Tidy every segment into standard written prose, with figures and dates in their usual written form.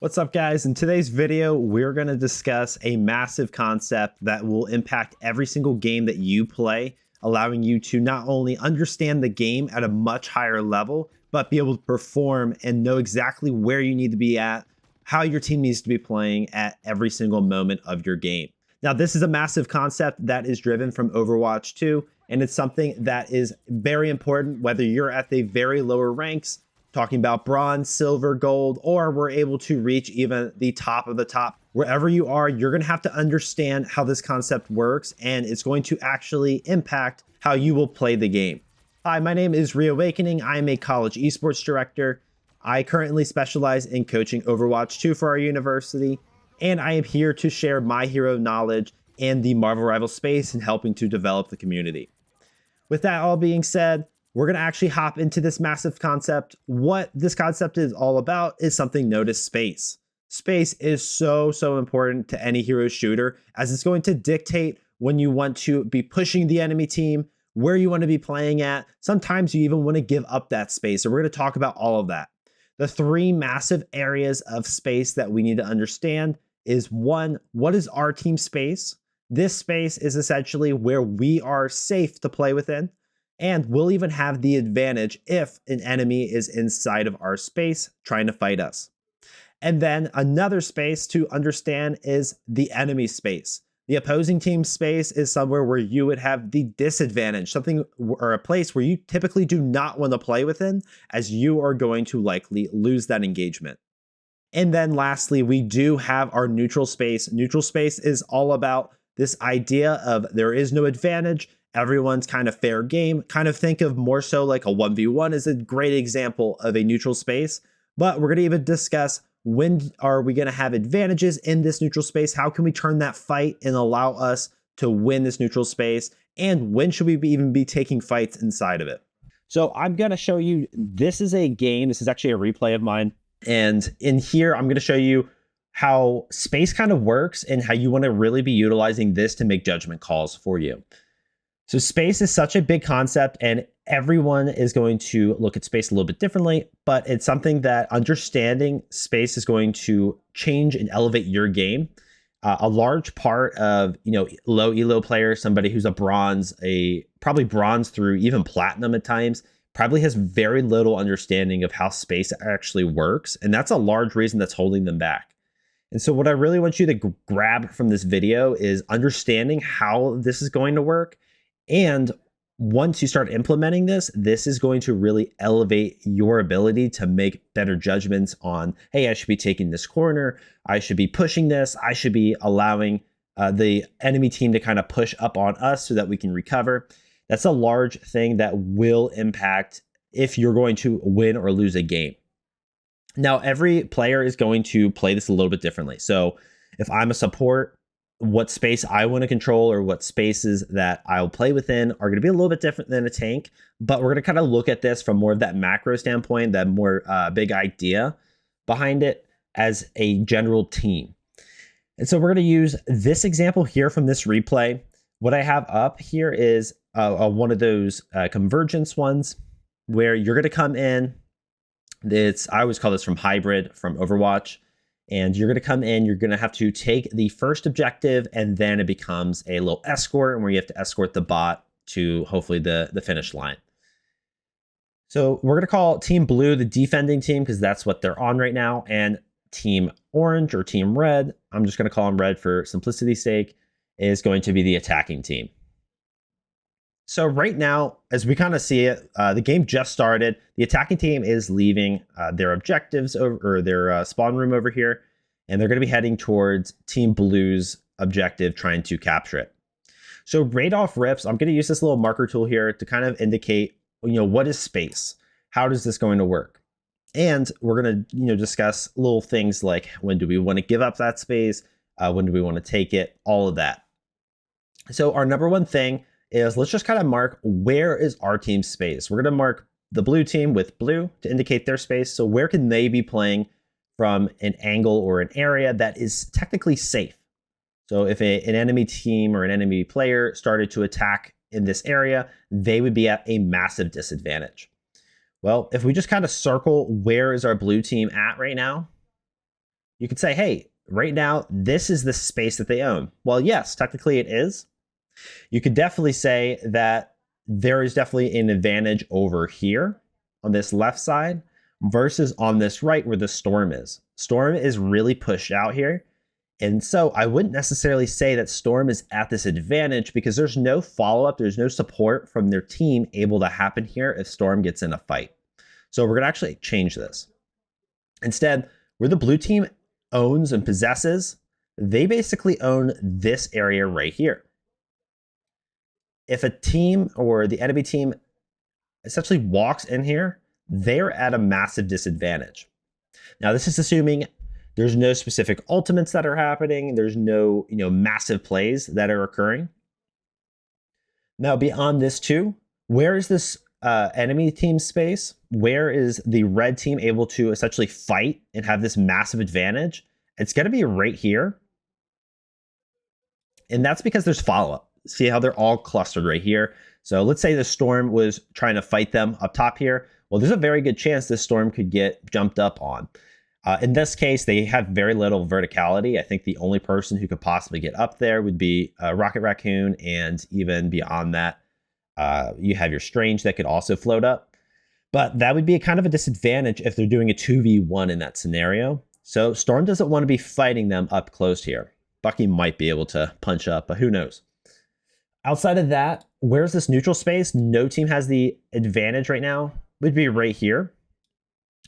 What's up, guys? In today's video, we're going to discuss a massive concept that will impact every single game that you play, allowing you to not only understand the game at a much higher level, but be able to perform and know exactly where you need to be at, how your team needs to be playing at every single moment of your game. Now, this is a massive concept that is driven from Overwatch 2, and it's something that is very important whether you're at the very lower ranks, talking about bronze, silver, gold, or we're able to reach even the top of the top. Wherever you are, you're going to have to understand how this concept works, and it's going to actually impact how you will play the game. Hi, my name is Reawakening. I am a college esports director. I currently specialize in coaching Overwatch 2 for our university, and I am here to share my hero knowledge in the Marvel Rival space and helping to develop the community. With that all being said, we're going to actually hop into this massive concept. What this concept is all about is something known as space. Space is so important to any hero shooter, as it's going to dictate when you want to be pushing the enemy team, where you want to be playing at. Sometimes you even want to give up that space. So we're going to talk about all of that. The three massive areas of space that we need to understand is one, what is our team space? This space is essentially where we are safe to play within. And we'll even have the advantage if an enemy is inside of our space trying to fight us. And then another space to understand is the enemy space. The opposing team space is somewhere where you would have the disadvantage, something or a place where you typically do not want to play within, as you are going to likely lose that engagement. And then lastly, we do have our neutral space. Neutral space is all about this idea of there is no advantage. Everyone's kind of fair game. Kind of think of more so like a 1v1 is a great example of a neutral space. But we're going to even discuss when are we going to have advantages in this neutral space? How can we turn that fight and allow us to win this neutral space? And when should we even be taking fights inside of it? So I'm going to show you, this is a game. This is actually a replay of mine. And in here, I'm going to show you how space kind of works and how you want to really be utilizing this to make judgment calls for you. So space is such a big concept, and everyone is going to look at space a little bit differently, but it's something that understanding space is going to change and elevate your game. A large part of, low elo player, somebody who's a bronze, probably bronze through even platinum at times, probably has very little understanding of how space actually works. And that's a large reason that's holding them back. And so what I really want you to grab from this video is understanding how this is going to work. And once you start implementing this, this is going to really elevate your ability to make better judgments on, hey, I should be taking this corner. I should be pushing this. I should be allowing the enemy team to kind of push up on us so that we can recover. That's a large thing that will impact if you're going to win or lose a game. Now, every player is going to play this a little bit differently. So if I'm a support, what space I want to control or what spaces that I'll play within are going to be a little bit different than a tank, but we're going to kind of look at this from more of that macro standpoint, that more big idea behind it as a general team. And so we're going to use this example here from this replay. What I have up here is one of those convergence ones where you're going to come in. I always call this from hybrid from Overwatch. And you're going to come in, you're going to have to take the first objective, and then it becomes a little escort where you have to escort the bot to hopefully the finish line. So we're going to call Team Blue the defending team because that's what they're on right now. And Team Orange or Team Red, I'm just going to call them Red for simplicity's sake, is going to be the attacking team. So right now, as we kind of see it, the game just started. The attacking team is leaving their objectives or their spawn room over here, and they're going to be heading towards Team Blue's objective, trying to capture it. So right off rips, I'm going to use this little marker tool here to kind of indicate, what is space? How does this going to work? And we're going to, discuss little things like when do we want to give up that space? When do we want to take it? All of that. So our number one thing is let's just kind of mark where is our team's space. We're going to mark the blue team with blue to indicate their space. So where can they be playing from an angle or an area that is technically safe? So if an enemy team or an enemy player started to attack in this area, they would be at a massive disadvantage. Well, if we just kind of circle where is our blue team at right now, you could say, hey, right now, this is the space that they own. Well, yes, technically it is. You could definitely say that there is definitely an advantage over here on this left side versus on this right where the Storm is. Storm is really pushed out here. And so I wouldn't necessarily say that Storm is at this advantage because there's no follow-up, there's no support from their team able to happen here if Storm gets in a fight. So we're going to actually change this. Instead, where the blue team owns and possesses, they basically own this area right here. If a team or the enemy team essentially walks in here, they're at a massive disadvantage. Now, this is assuming there's no specific ultimates that are happening. There's no, massive plays that are occurring. Now, beyond this too, where is this enemy team space? Where is the red team able to essentially fight and have this massive advantage? It's going to be right here. And that's because there's follow-up. See how they're all clustered right here. So let's say the Storm was trying to fight them up top here. Well, there's a very good chance this Storm could get jumped up on. In this case, they have very little verticality. I think the only person who could possibly get up there would be Rocket Raccoon, and even beyond that, you have your Strange that could also float up. But that would be a kind of a disadvantage if they're doing a 2v1 in that scenario. So Storm doesn't want to be fighting them up close here. Bucky might be able to punch up, but who knows? Outside of that, where's this neutral space? No team has the advantage right now. Would be right here.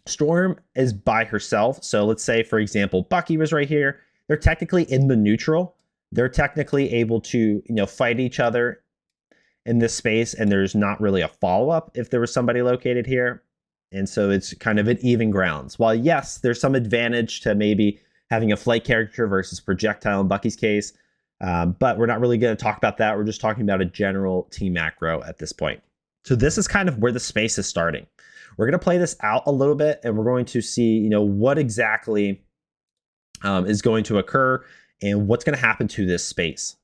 Storm is by herself. So let's say, for example, Bucky was right here. They're technically in the neutral. They're technically able to, fight each other in this space, and there's not really a follow-up if there was somebody located here. And so it's kind of an even grounds. While yes, there's some advantage to maybe having a flight character versus projectile in Bucky's case, but we're not really going to talk about that. We're just talking about a general team macro at this point. So this is kind of where the space is starting. We're going to play this out a little bit, and we're going to see, what exactly is going to occur and what's going to happen to this space.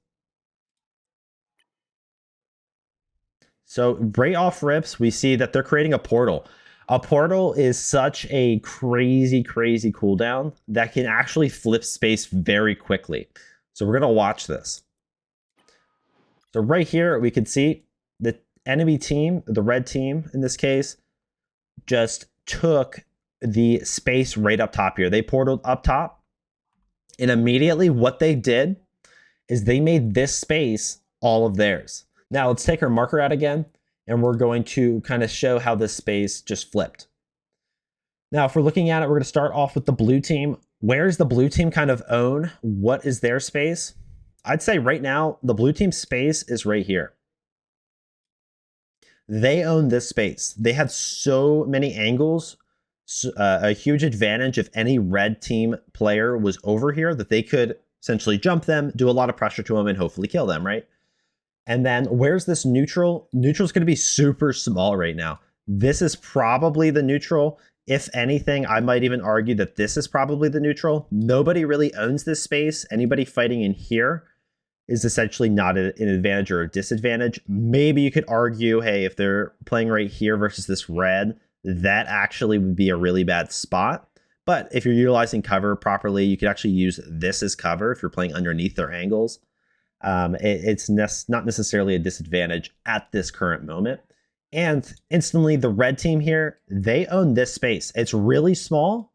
So right off rips, we see that they're creating a portal. A portal is such a crazy, crazy cooldown that can actually flip space very quickly. So we're going to watch this. So right here, we can see the enemy team, the red team in this case, just took the space right up top here. They portaled up top, and immediately what they did is they made this space all of theirs. Now let's take our marker out again, and we're going to kind of show how this space just flipped. Now, if we're looking at it, we're going to start off with the blue team. Where does the blue team kind of own? What is their space? I'd say right now, the blue team space is right here. They own this space. They had so many angles, a huge advantage if any red team player was over here that they could essentially jump them, do a lot of pressure to them, and hopefully kill them, right? And then where's this neutral? Neutral's going to be super small right now. This is probably the neutral. If anything, I might even argue that this is probably the neutral. Nobody really owns this space. Anybody fighting in here is essentially not an advantage or a disadvantage. Maybe you could argue, hey, if they're playing right here versus this red, that actually would be a really bad spot. But if you're utilizing cover properly, you could actually use this as cover if you're playing underneath their angles. It's not necessarily a disadvantage at this current moment. And instantly, the red team here, they own this space. It's really small,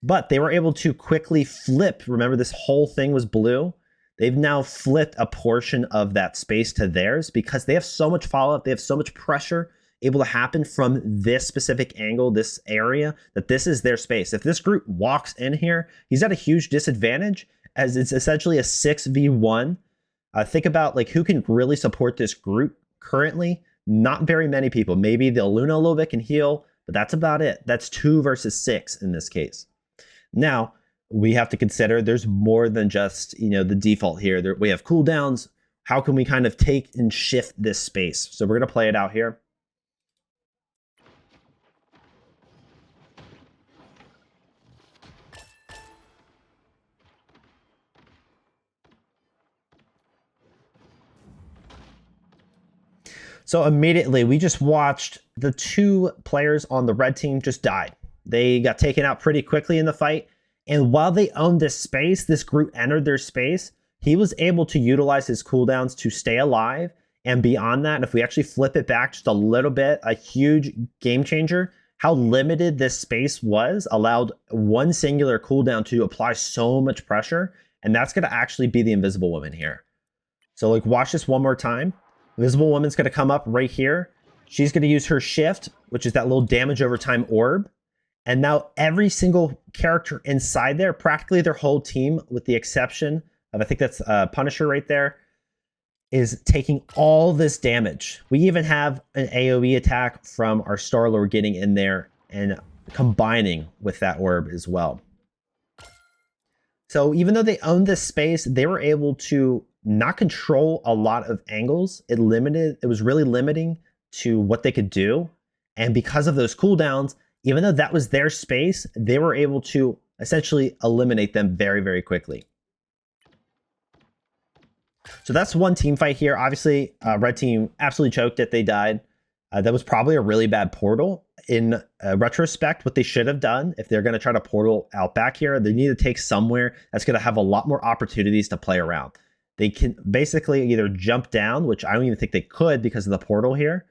but they were able to quickly flip. Remember, this whole thing was blue. They've now flipped a portion of that space to theirs because they have so much follow-up. They have so much pressure able to happen from this specific angle, this area, that this is their space. If this group walks in here, he's at a huge disadvantage as it's essentially a 6v1. Think about who can really support this group currently. Not very many people. Maybe the Luna a little bit can heal, but that's about it. That's 2 versus 6 in this case. Now, we have to consider there's more than just, the default here. We have cooldowns. How can we kind of take and shift this space? So we're going to play it out here. So immediately, we just watched the 2 players on the red team just died. They got taken out pretty quickly in the fight. And while they owned this space, this Groot entered their space, he was able to utilize his cooldowns to stay alive. And beyond that, if we actually flip it back just a little bit, a huge game changer, how limited this space was allowed one singular cooldown to apply so much pressure. And that's going to actually be the Invisible Woman here. So like, watch this one more time. Invisible Woman's going to come up right here. She's going to use her shift, which is that little damage over time orb. And now every single character inside there, practically their whole team, with the exception of, I think that's Punisher right there, is taking all this damage. We even have an AoE attack from our Star-Lord getting in there and combining with that orb as well. So even though they owned this space, they were able to not control a lot of angles. It was really limiting to what they could do. And because of those cooldowns, even though that was their space, they were able to essentially eliminate them very, very quickly. So that's one team fight here. Obviously, red team absolutely choked it. They died. That was probably a really bad portal. In retrospect, what they should have done, if they're going to try to portal out back here, they need to take somewhere that's going to have a lot more opportunities to play around. They can basically either jump down, which I don't even think they could because of the portal here.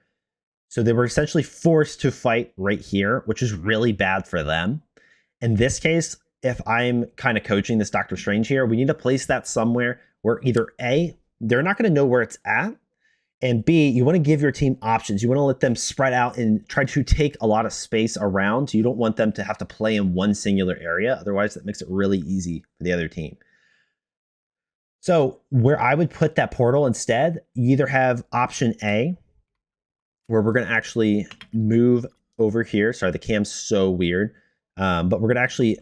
So they were essentially forced to fight right here, which is really bad for them. In this case, if I'm kind of coaching this Doctor Strange here, we need to place that somewhere where either A, they're not going to know where it's at, and B, you want to give your team options. You want to let them spread out and try to take a lot of space around. You don't want them to have to play in one singular area. Otherwise, that makes it really easy for the other team. So where I would put that portal instead, you either have option A, where we're going to actually move over here. Sorry, the cam's so weird. But we're going to actually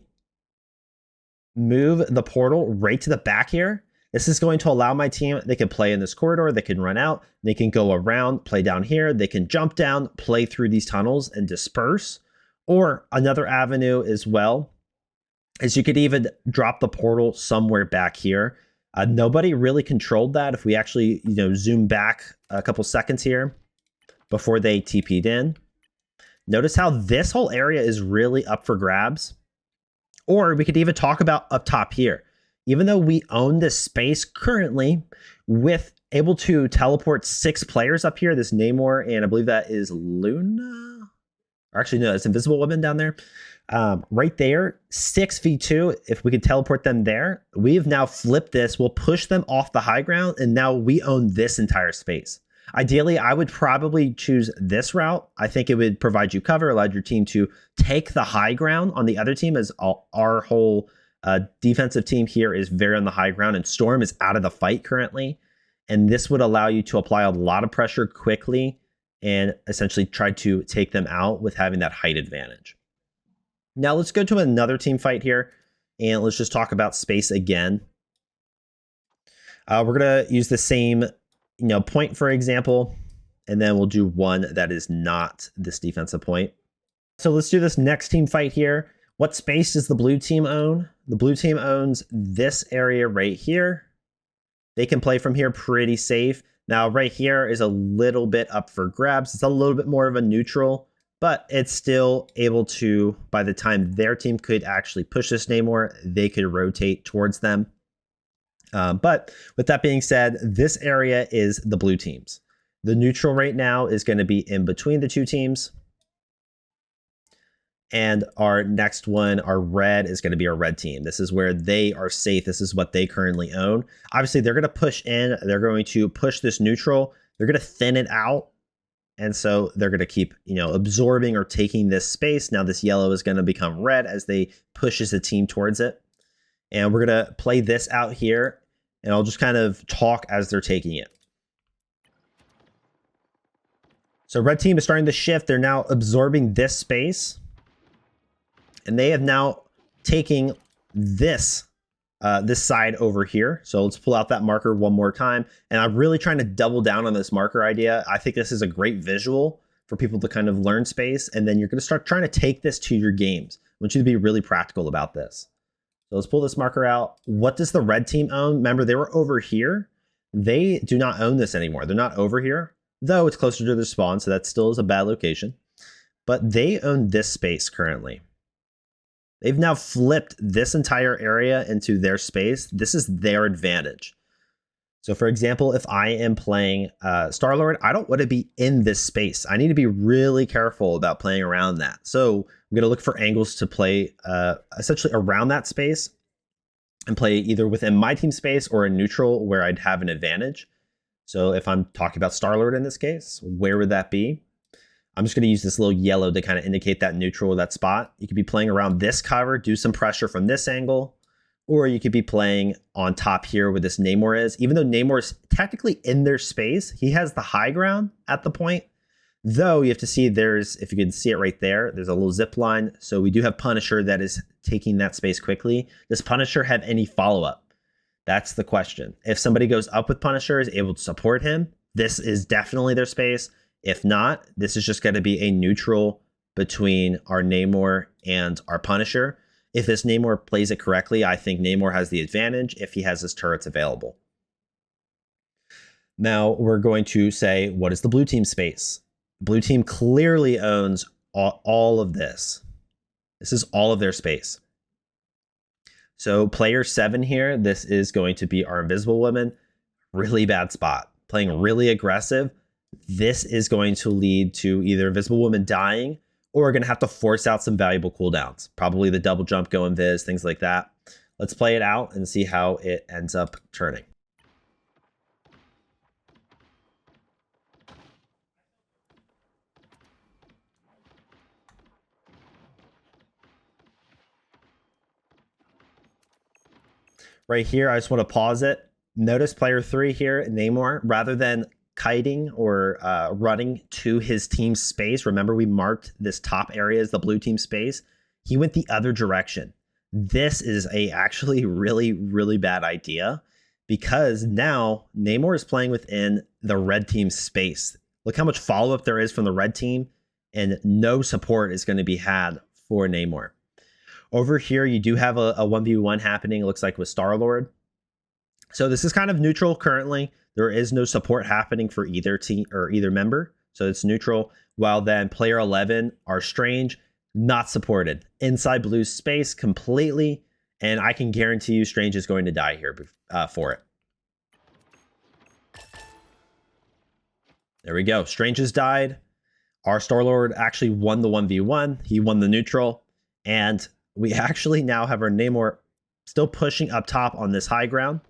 move the portal right to the back here. This is going to allow my team, they can play in this corridor, they can run out, they can go around, play down here, they can jump down, play through these tunnels and disperse. Or another avenue as well is you could even drop the portal somewhere back here. Nobody really controlled that. If we actually, zoom back a couple seconds here before they TP'd in, notice how this whole area is really up for grabs. Or we could even talk about up top here. Even though we own this space currently, with able to teleport 6 players up here, this Namor, and I believe that is Luna. Or actually, no, it's Invisible Woman down there. Right there, 6v2, if we could teleport them there, we've now flipped this. We'll push them off the high ground, and now we own this entire space. Ideally, I would probably choose this route. I think it would provide you cover, allowed your team to take the high ground on the other team, as our whole defensive team here is very on the high ground, and Storm is out of the fight currently. And this would allow you to apply a lot of pressure quickly and essentially try to take them out with having that height advantage. Now let's go to another team fight here, and let's just talk about space again. We're going to use the same point, for example, and then we'll do one that is not this defensive point. So let's do this next team fight here. What space does the blue team own? The blue team owns this area right here. They can play from here pretty safe. Now, right here is a little bit up for grabs. It's a little bit more of a neutral, but it's still able to, by the time their team could actually push this Namor, they could rotate towards them. But with that being said, this area is the blue teams. The neutral right now is going to be in between the two teams. And our next one, our red, is going to be our red team. This is where they are safe. This is what they currently own. Obviously, they're going to push in. They're going to push this neutral. They're going to thin it out. And so they're going to keep, absorbing or taking this space. Now this yellow is going to become red as they pushes the team towards it. And we're going to play this out here. And I'll just kind of talk as they're taking it. So red team is starting to shift. They're now absorbing this space. And they have now taken this side over here. So let's pull out that marker one more time. And I'm really trying to double down on this marker idea. I think this is a great visual for people to kind of learn space. And then you're going to start trying to take this to your games. I want you to be really practical about this. So let's pull this marker out. What does the red team own? Remember, they were over here. They do not own this anymore. They're not over here, though it's closer to their spawn. So that still is a bad location. But they own this space currently. They've now flipped this entire area into their space. This is their advantage. So for example, if I am playing Star-Lord, I don't want to be in this space. I need to be really careful about playing around that. So I'm going to look for angles to play essentially around that space and play either within my team space or a neutral where I'd have an advantage. So if I'm talking about Star-Lord in this case, where would that be? I'm just going to use this little yellow to kind of indicate that neutral, that spot. You could be playing around this cover, do some pressure from this angle, or you could be playing on top here where this Namor is. Even though Namor is technically in their space, he has the high ground at the point. Though you have to see if you can see it right there, there's a little zip line. So we do have Punisher that is taking that space quickly. Does Punisher have any follow-up? That's the question. If somebody goes up with Punisher, is able to support him, this is definitely their space. If not, this is just going to be a neutral between our Namor and our Punisher. If this Namor plays it correctly, I think Namor has the advantage if he has his turrets available. Now we're going to say, what is the blue team space? Blue team clearly owns all of this. This is all of their space. So player 7 here, this is going to be our Invisible Woman. Really bad spot. Playing really aggressive. This is going to lead to either Invisible Woman dying, or we're going to have to force out some valuable cooldowns. Probably the double jump, go invis, things like that. Let's play it out and see how it ends up turning. Right here, I just want to pause it. Notice player 3 here, Namor, rather than kiting or running to his team's space. Remember, we marked this top area as the blue team space. He went the other direction. This is actually really, really bad idea because now Namor is playing within the red team's space. Look how much follow-up there is from the red team, and no support is going to be had for Namor. Over here, you do have a 1v1 happening, it looks like with Star-Lord. So this is kind of neutral currently. There is no support happening for either team or either member. So it's neutral. While then player 11 are Strange, not supported. Inside Blue's space completely. And I can guarantee you Strange is going to die here for it. There we go. Strange has died. Our Star-Lord actually won the 1v1. He won the neutral. And we actually now have our Namor still pushing up top on this high ground.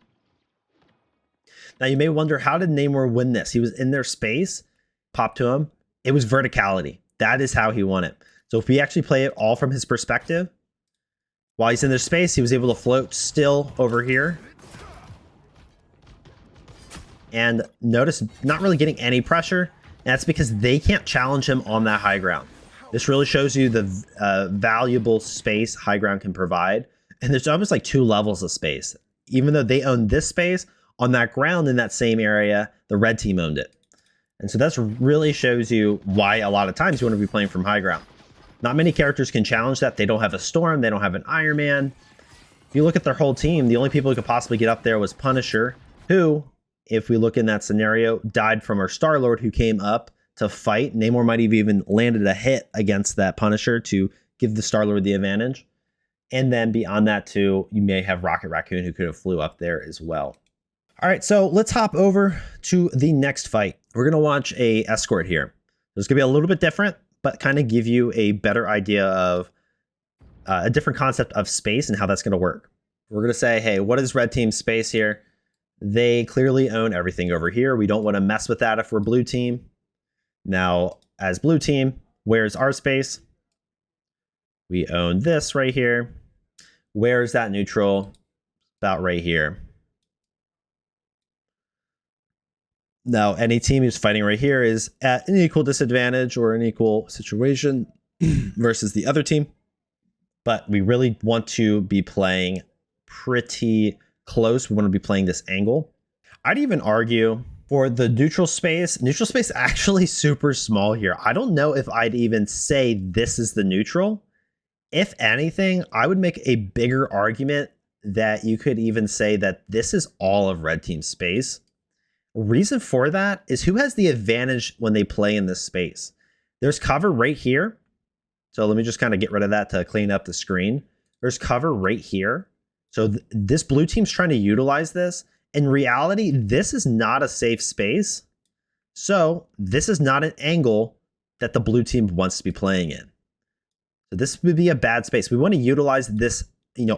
Now you may wonder, how did Namor win this? He was in their space, pop to him. It was verticality. That is how he won it. So if we actually play it all from his perspective, while he's in their space, he was able to float still over here. And notice, not really getting any pressure. And that's because they can't challenge him on that high ground. This really shows you the valuable space high ground can provide. And there's almost like 2 levels of space. Even though they own this space, on that ground in that same area, the red team owned it. And so that's really shows you why a lot of times you want to be playing from high ground. Not many characters can challenge that. They don't have a Storm. They don't have an Iron Man. If you look at their whole team, the only people who could possibly get up there was Punisher, who, if we look in that scenario, died from our Star-Lord who came up to fight. Namor might have even landed a hit against that Punisher to give the Star-Lord the advantage. And then beyond that too, you may have Rocket Raccoon who could have flew up there as well. All right, so let's hop over to the next fight. We're going to watch a escort here. It's going to be a little bit different, but kind of give you a better idea of a different concept of space and how that's going to work. We're going to say, hey, what is red team's space here? They clearly own everything over here. We don't want to mess with that if we're blue team. Now, as blue team, where's our space? We own this right here. Where's that neutral? About right here. Now, any team who's fighting right here is at an equal disadvantage or an equal situation versus the other team. But we really want to be playing pretty close. We want to be playing this angle. I'd even argue for the neutral space actually super small here. I don't know if I'd even say this is the neutral. If anything, I would make a bigger argument that you could even say that this is all of red team's space. Reason for that is who has the advantage when they play in this space. There's cover right here. So let me just kind of get rid of that to clean up the screen. There's cover right here. So this blue team's trying to utilize this. In reality, this is not a safe space. So this is not an angle that the blue team wants to be playing in. So this would be a bad space. We want to utilize this,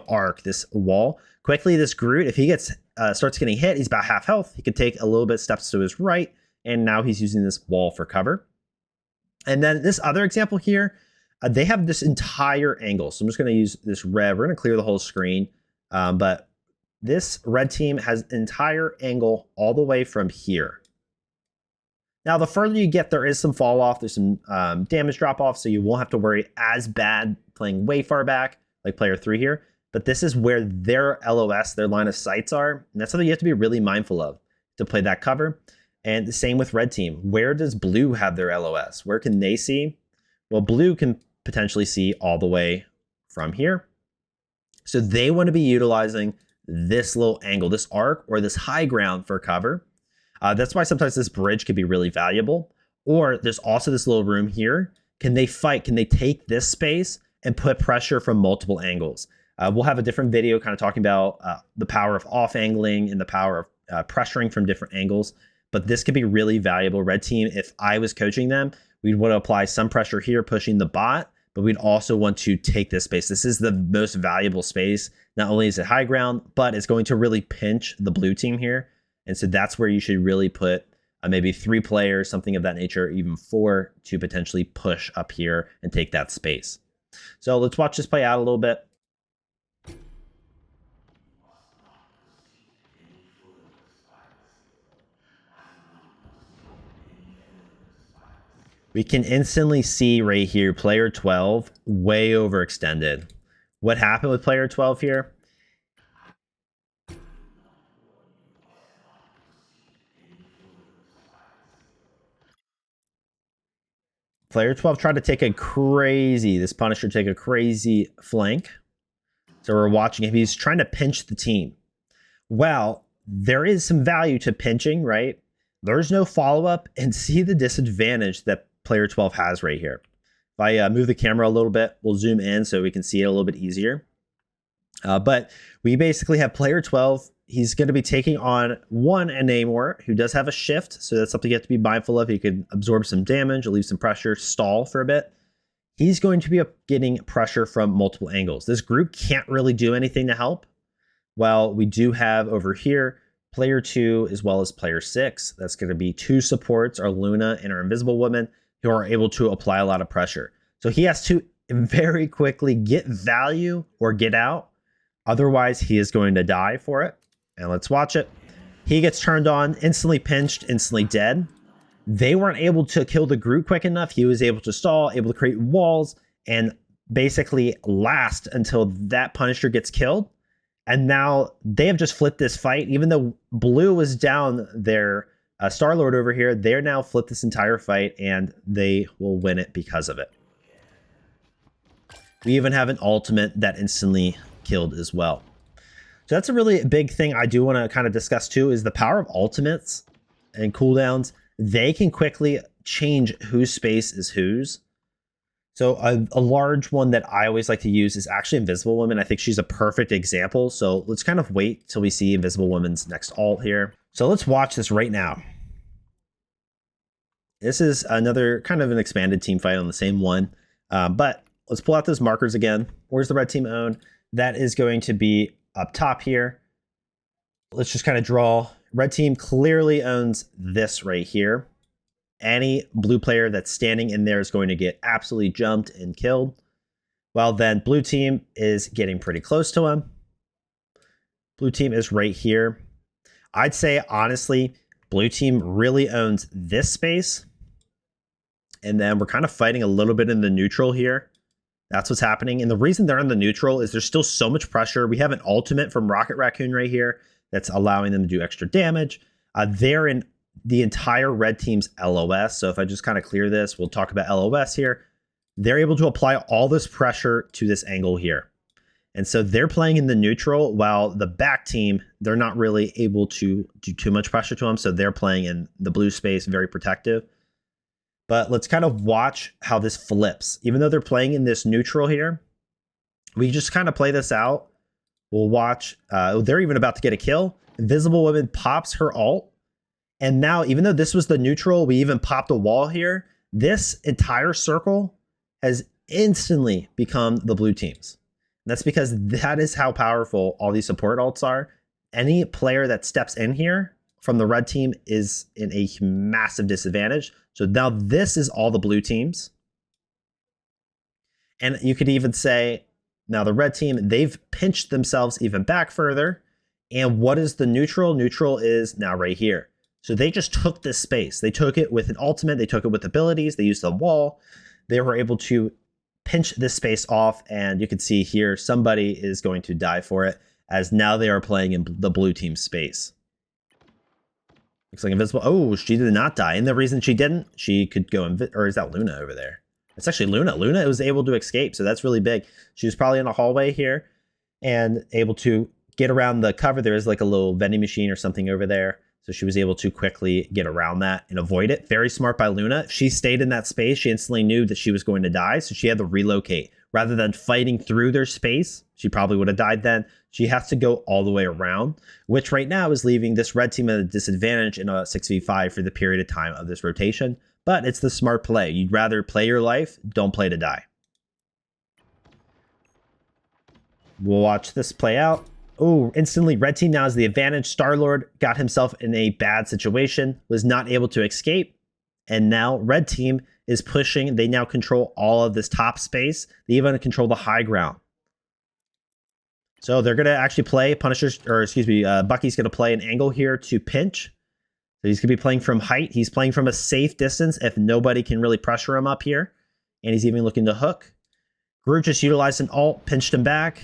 arc, this wall. Quickly, this Groot, if he gets starts getting hit, he's about half health. He could take a little bit steps to his right, and now he's using this wall for cover. And then this other example here, they have this entire angle. So I'm just going to use this red. We're going to clear the whole screen. But this red team has an entire angle all the way from here. Now, the further you get, there is some fall off. There's some damage drop off, so you won't have to worry as bad playing way far back like player 3 here. But this is where their LOS, their line of sights are. And that's something you have to be really mindful of to play that cover. And the same with red team. Where does blue have their LOS? Where can they see? Well, blue can potentially see all the way from here. So they want to be utilizing this little angle, this arc or this high ground for cover. That's why sometimes this bridge could be really valuable. Or there's also this little room here. Can they fight? Can they take this space and put pressure from multiple angles? We'll have a different video kind of talking about the power of off angling and the power of pressuring from different angles. But this could be really valuable. Red team, if I was coaching them, we'd want to apply some pressure here, pushing the bot, but we'd also want to take this space. This is the most valuable space. Not only is it high ground, but it's going to really pinch the blue team here. And so that's where you should really put maybe 3 players, something of that nature, even 4 to potentially push up here and take that space. So let's watch this play out a little bit. We can instantly see right here, player 12, way overextended. What happened with player 12 here? Player 12 tried to take this Punisher take a crazy flank. So we're watching him. He's trying to pinch the team. Well, there is some value to pinching, right? There's no follow-up, and see the disadvantage that player 12 has right here. If I move the camera a little bit, we'll zoom in so we can see it a little bit easier. But we basically have player 12. He's going to be taking on an Namor who does have a shift. So that's something you have to be mindful of. He could absorb some damage, leave some pressure, stall for a bit. He's going to be getting pressure from multiple angles. This group can't really do anything to help. Well, we do have over here player 2 as well as player 6. That's going to be 2 supports, our Luna and our Invisible Woman, who are able to apply a lot of pressure. So he has to very quickly get value or get out. Otherwise, he is going to die for it. And let's watch it. He gets turned on, instantly pinched, instantly dead. They weren't able to kill the Groot quick enough. He was able to stall, able to create walls, and basically last until that Punisher gets killed. And now they have just flipped this fight. Even though blue was down their Star-Lord over here, they're now flipped this entire fight, and they will win it because of it. We even have an ultimate that instantly killed as well. So that's a really big thing I do want to kind of discuss too, is the power of ultimates and cooldowns. They can quickly change whose space is whose. So a large one that I always like to use is actually Invisible Woman. I think she's a perfect example. So let's kind of wait till we see Invisible Woman's next ult here. So let's watch this right now. This is another kind of an expanded team fight on the same one. But let's pull out those markers again. Where's the red team own? That is going to be up top here. Let's just kind of draw. Red team clearly owns this right here. Any blue player that's standing in there is going to get absolutely jumped and killed. Well, then blue team is getting pretty close to him. Blue team is right here. I'd say, honestly, blue team really owns this space. And then we're kind of fighting a little bit in the neutral here. That's what's happening. And the reason they're in the neutral is there's still so much pressure. We have an ultimate from Rocket Raccoon right here that's allowing them to do extra damage. They're in the entire red team's LOS. So if I just kind of clear this, we'll talk about LOS here. They're able to apply all this pressure to this angle here. And so they're playing in the neutral, while the back team, they're not really able to do too much pressure to them. So they're playing in the blue space, very protective. But let's kind of watch how this flips. Even though they're playing in this neutral here, We just kind of play this out. We'll watch. They're even about to get a kill. Invisible Woman pops her ult. And now, even though this was the neutral, we even popped a wall here. This entire circle has instantly become the blue team's. And that's because that is how powerful all these support ults are. Any player that steps in here from the red team is in a massive disadvantage. So now this is all the blue teams. And you could even say, now the red team, they've pinched themselves even back further. And what is the neutral? Neutral is now right here. So they just took this space. They took it with an ultimate. They took it with abilities. They used the wall. They were able to pinch this space off. And you can see here, somebody is going to die for it, as now they are playing in the blue team space. Looks like Invisible. Oh, she did not die. And the reason she didn't, she could go, or is that Luna over there? It's actually Luna. Luna was able to escape. So that's really big. She was probably in a hallway here and able to get around the cover. There is like a little vending machine or something over there. So she was able to quickly get around that and avoid it. Very smart by Luna. If she stayed in that space, she instantly knew that she was going to die. So she had to relocate. Rather than fighting through their space, she probably would have died then. She has to go all the way around, which right now is leaving this red team at a disadvantage in a 6v5 for the period of time of this rotation. But it's the smart play. You'd rather play your life, don't play to die. We'll watch this play out. Oh, instantly, red team now has the advantage. Star-Lord got himself in a bad situation, was not able to escape. And now red team is pushing. They now control all of this top space. They even control the high ground. So they're going to actually play Punisher's, or excuse me, Bucky's going to play an angle here to pinch. So he's going to be playing from height. He's playing from a safe distance if nobody can really pressure him up here. And he's even looking to hook. Groot just utilized an ult, pinched him back.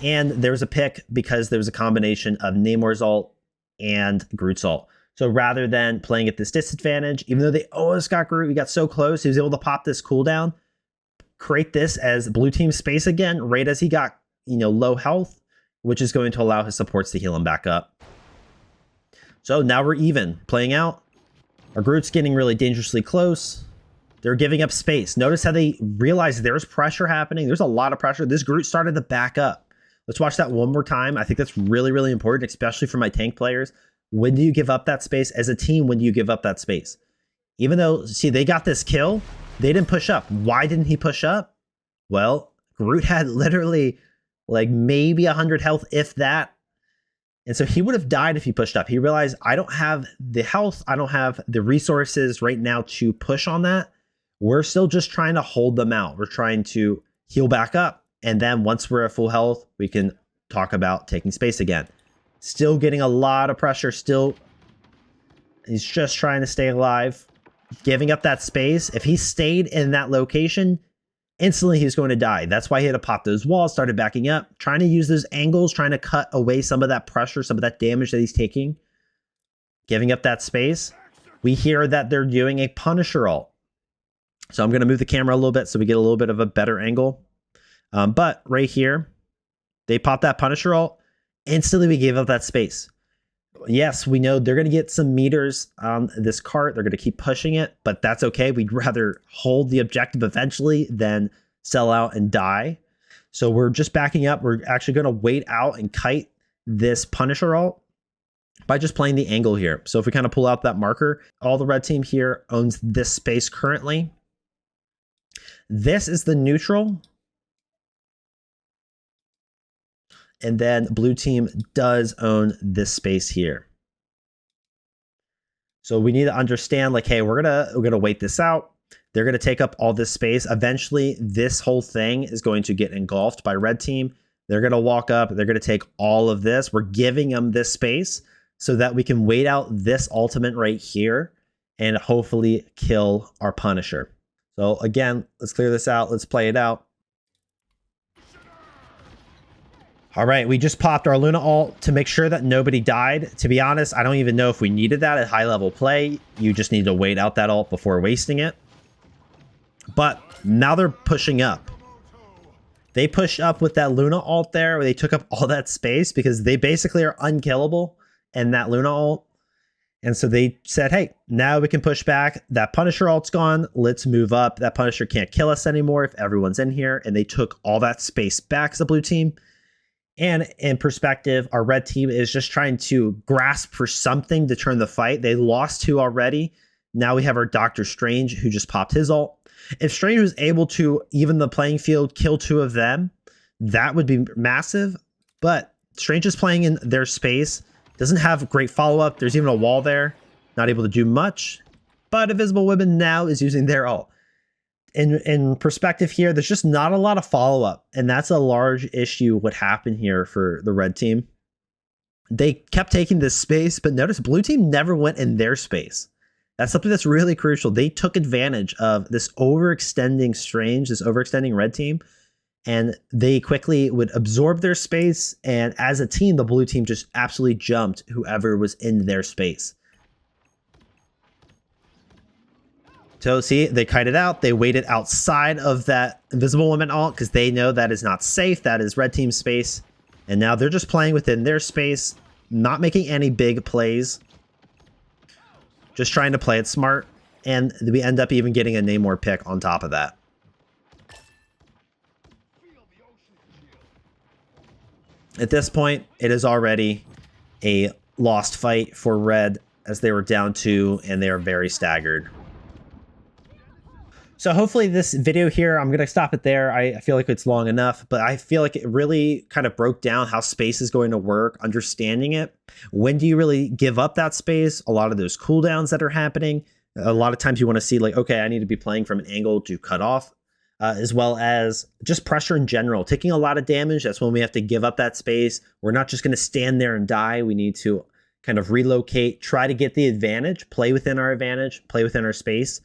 And there was a pick because there was a combination of Namor's ult and Groot's ult. So rather than playing at this disadvantage, even though they almost got Groot, we got so close, he was able to pop this cooldown, create this as blue team space again, right as he got, low health, which is going to allow his supports to heal him back up. So now we're even playing out. Our Groot's getting really dangerously close. They're giving up space. Notice how they realize there's pressure happening. There's a lot of pressure. This Groot started to back up. Let's watch that one more time. I think that's really, really important, especially for my tank players. When do you give up that space? As a team, when do you give up that space? Even though, see, they got this kill, they didn't push up. Why didn't he push up? Well, Groot had literally like maybe 100 health, if that. And so he would have died if he pushed up. He realized, I don't have the health. I don't have the resources right now to push on that. We're still just trying to hold them out. We're trying to heal back up. And then once we're at full health, we can talk about taking space again. Still getting a lot of pressure. Still, he's just trying to stay alive. Giving up that space. If he stayed in that location, instantly he's going to die. That's why he had to pop those walls, started backing up, trying to use those angles, trying to cut away some of that pressure, some of that damage that he's taking. Giving up that space. We hear that they're doing a Punisher ult. So I'm going to move the camera a little bit so we get a little bit of a better angle. But right here, they pop that Punisher ult. Instantly, we gave up that space. Yes, we know they're going to get some meters on this cart. They're going to keep pushing it, but that's okay. We'd rather hold the objective eventually than sell out and die. So we're just backing up. We're actually going to wait out and kite this Punisher ult by just playing the angle here. So if we kind of pull out that marker, all the red team here owns this space currently. This is the neutral. And then blue team does own this space here. So we need to understand, like, hey, we're gonna wait this out. They're gonna take up all this space. Eventually, this whole thing is going to get engulfed by red team. They're gonna walk up. They're gonna take all of this. We're giving them this space so that we can wait out this ultimate right here and hopefully kill our Punisher. So again, let's clear this out. Let's play it out. All right, we just popped our Luna ult to make sure that nobody died. To be honest, I don't even know if we needed that at high level play. You just need to wait out that ult before wasting it. But now they're pushing up. They pushed up with that Luna ult there, where they took up all that space because they basically are unkillable. And that Luna ult, And so they said, hey, now we can push back. That Punisher ult's gone. Let's move up. That Punisher can't kill us anymore if everyone's in here. And they took all that space back as a blue team. And in perspective, our red team is just trying to grasp for something to turn the fight. They lost 2 already. Now we have our Doctor Strange, who just popped his ult. If Strange was able to even the playing field, kill 2 of them, that would be massive. But Strange is playing in their space. Doesn't have great follow-up. There's even a wall there. Not able to do much. But Invisible Women now is using their ult. In perspective here, there's just not a lot of follow-up. And that's a large issue what happened here for the red team. They kept taking this space, but notice blue team never went in their space. That's something that's really crucial. They took advantage of this overextending Strange, this overextending red team, and they quickly would absorb their space. And as a team, the blue team just absolutely jumped whoever was in their space. So see, they kited out. They waited outside of that Invisible Woman ult because they know that is not safe. That is red team space. And now they're just playing within their space, not making any big plays. Just trying to play it smart. And we end up even getting a Namor pick on top of that. At this point, it is already a lost fight for red as they were down 2 and they are very staggered. So hopefully this video here, I'm going to stop it there. I feel like it's long enough, but I feel like it really kind of broke down how space is going to work, understanding it. When do you really give up that space? A lot of those cooldowns that are happening. A lot of times you want to see like, okay, I need to be playing from an angle to cut off. As well as just pressure in general, taking a lot of damage. That's when we have to give up that space. We're not just going to stand there and die. We need to kind of relocate, try to get the advantage, play within our advantage, play within our space.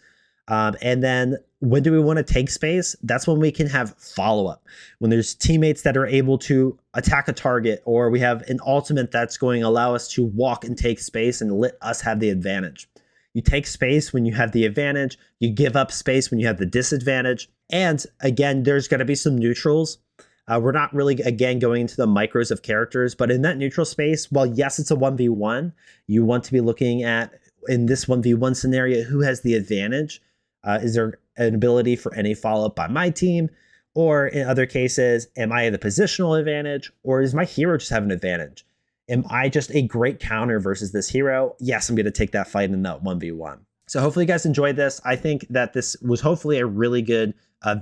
And then when do we want to take space? That's when we can have follow-up. When there's teammates that are able to attack a target, or we have an ultimate that's going to allow us to walk and take space and let us have the advantage. You take space when you have the advantage. You give up space when you have the disadvantage. And again, there's going to be some neutrals. We're not really, again, going into the micros of characters, but in that neutral space, while yes, it's a 1v1, you want to be looking at, in this 1v1 scenario, who has the advantage? Is there an ability for any follow-up by my team? Or in other cases, am I at a positional advantage? Or does my hero just have an advantage? Am I just a great counter versus this hero? Yes, I'm going to take that fight in that 1v1. So hopefully you guys enjoyed this. I think that this was hopefully a really good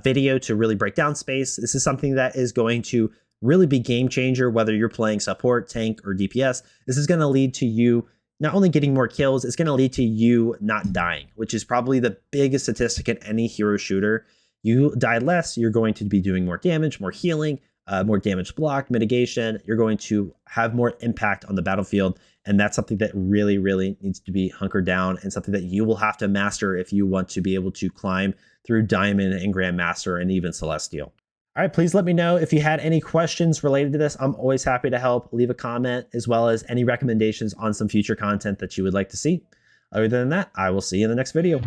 video to really break down space. This is something that is going to really be game changer, whether you're playing support, tank, or DPS. This is going to lead to you not only getting more kills, it's going to lead to you not dying, which is probably the biggest statistic in any hero shooter. You die less, you're going to be doing more damage, more healing, more damage block, mitigation. You're going to have more impact on the battlefield. And that's something that really, really needs to be hunkered down and something that you will have to master if you want to be able to climb through Diamond and Grandmaster and even Celestial. All right, please let me know if you had any questions related to this. I'm always happy to help. Leave a comment as well as any recommendations on some future content that you would like to see. Other than that, I will see you in the next video.